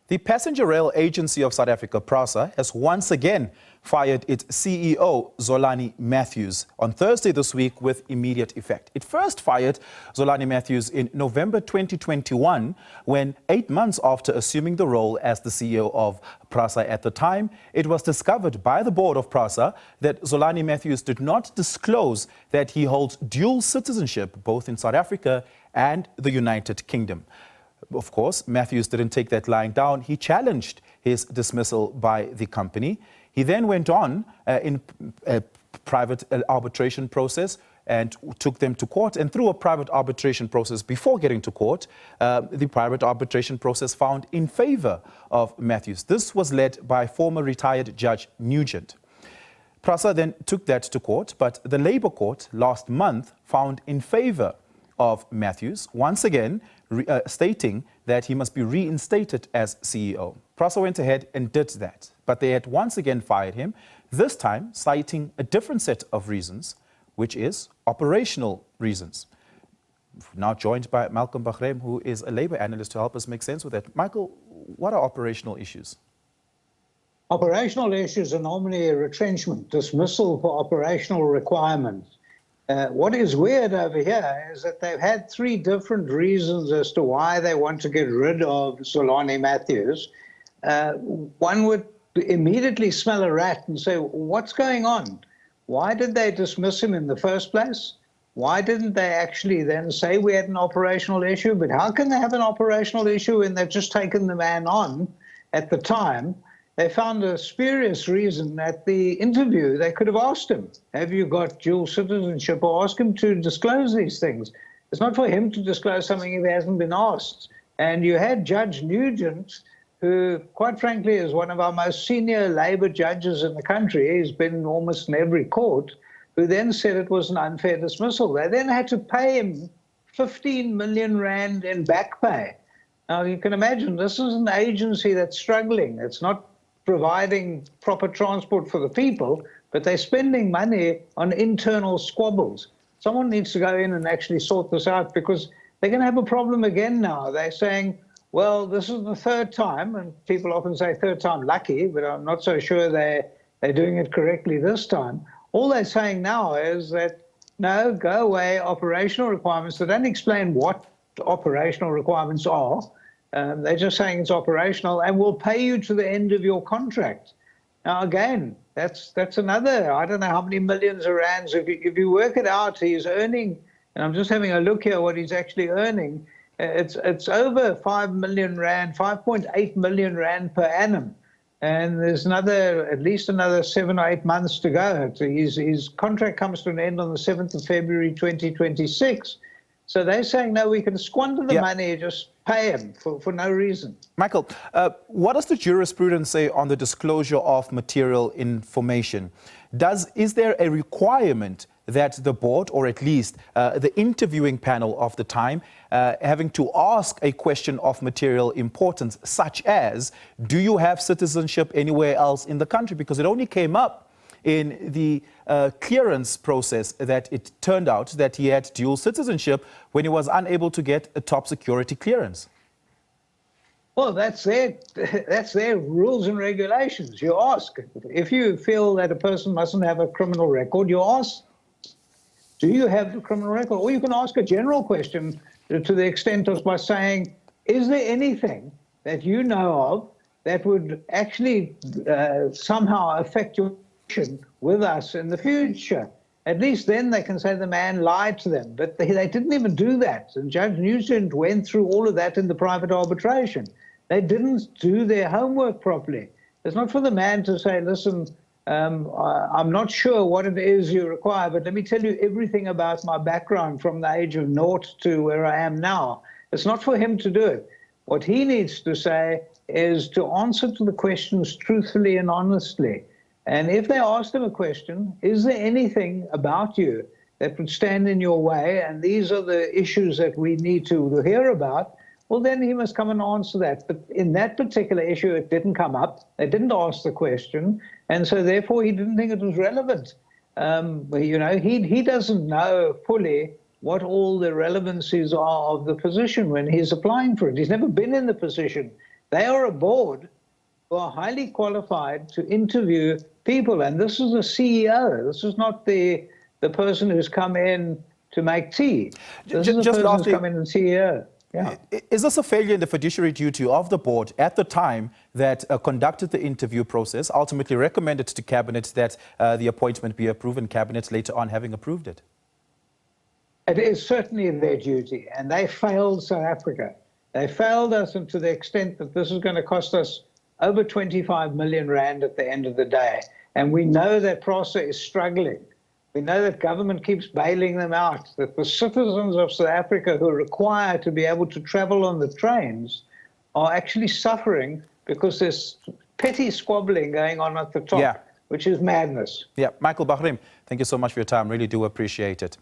The Passenger Rail Agency of South Africa, Prasa, has once again fired its CEO, Zolani Matthews, on Thursday this week with immediate effect. It first fired Zolani Matthews in November 2021, when 8 months after assuming the role as the CEO of Prasa at the time, it was discovered by the board of Prasa that Zolani Matthews did not disclose that he holds dual citizenship both in South Africa and the United Kingdom. Of course, Matthews didn't take that lying down. He challenged his dismissal by the company. He then went on in a private arbitration process and took them to court. And through a private arbitration process before getting to court, the private arbitration process found in favor of Matthews. This was led by former retired Judge Nugent. Prasa then took that to court, but the Labour Court last month found in favor of Matthews, once again stating that he must be reinstated as CEO. Prasa went ahead and did that, but they had once again fired him, this time citing a different set of reasons, which is operational reasons. Now joined by Malcolm Bagraim, who is a Labour analyst, to help us make sense with that. Michael, what are operational issues? Operational issues are normally a retrenchment, dismissal for operational requirements. What is weird over here is that they've had three different reasons as to why they want to get rid of Zolani Matthews. One would immediately smell a rat and say, what's going on? Why did they dismiss him in the first place? Why didn't they actually then say we had an operational issue? But how can they have an operational issue when they've just taken the man on at the time? They found a spurious reason at the interview. They could have asked him, have you got dual citizenship, or ask him to disclose these things. It's not for him to disclose something if he hasn't been asked. And you had Judge Nugent, who, quite frankly, is one of our most senior Labour judges in the country. He's been in almost in every court, who then said it was an unfair dismissal. They then had to pay him 15 million rand in back pay. Now, you can imagine, this is an agency that's struggling. It's not providing proper transport for the people, but they're spending money on internal squabbles. Someone needs to go in and actually sort this out, because they're going to have a problem again now. They're saying, well, this is the third time, and people often say third time lucky, but I'm not so sure they're doing it correctly this time. All they're saying now is that, no, go away, operational requirements. They don't explain what operational requirements are. They're just saying it's operational and we'll pay you to the end of your contract. Now, again, that's another, I don't know how many millions of rands. If you work it out, he's earning, and I'm just having a look here what he's actually earning. It's over 5 million rand, 5.8 million rand per annum. And there's at least another 7 or 8 months to go. So his contract comes to an end on the 7th of February 2026. So they're saying, no, we can squander the money, just pay him for no reason. Michael, what does the jurisprudence say on the disclosure of material information? Is there a requirement that the board, or at least the interviewing panel of the time, having to ask a question of material importance, such as, do you have citizenship anywhere else in the country? Because it only came up in the clearance process that it turned out that he had dual citizenship when he was unable to get a top security clearance. Well, that's their rules and regulations. You ask. If you feel that a person mustn't have a criminal record, you ask, do you have a criminal record? Or you can ask a general question to the extent of by saying, is there anything that you know of that would actually somehow affect your with us in the future? At least then they can say the man lied to them. But they didn't even do that. And Judge Nugent went through all of that in the private arbitration. They didn't do their homework properly. It's not for the man to say, listen, I'm not sure what it is you require, but let me tell you everything about my background from the age of 0 to where I am now. It's not for him to do it. What he needs to say is to answer to the questions truthfully and honestly. And if they ask him a question, is there anything about you that would stand in your way, and these are the issues that we need to hear about, well, then he must come and answer that. But in that particular issue, it didn't come up. They didn't ask the question, and so therefore he didn't think it was relevant. You know, he doesn't know fully what all the relevancies are of the position when he's applying for it. He's never been in the position They are a board who are highly qualified to interview people. And this is the CEO. This is not the person who's come in to make tea. This is the person who's come in and CEO. Yeah. Is this a failure in the fiduciary duty of the board at the time that conducted the interview process, ultimately recommended to Cabinet that the appointment be approved, and Cabinet later on having approved it? It is certainly their duty, and they failed South Africa. They failed us, and to the extent that this is going to cost us over 25 million rand at the end of the day. And we know that Prasa is struggling. We know that government keeps bailing them out, that the citizens of South Africa who are required to be able to travel on the trains are actually suffering because there's petty squabbling going on at the top, which is madness. Yeah, Michael Bagraim, thank you so much for your time. Really do appreciate it.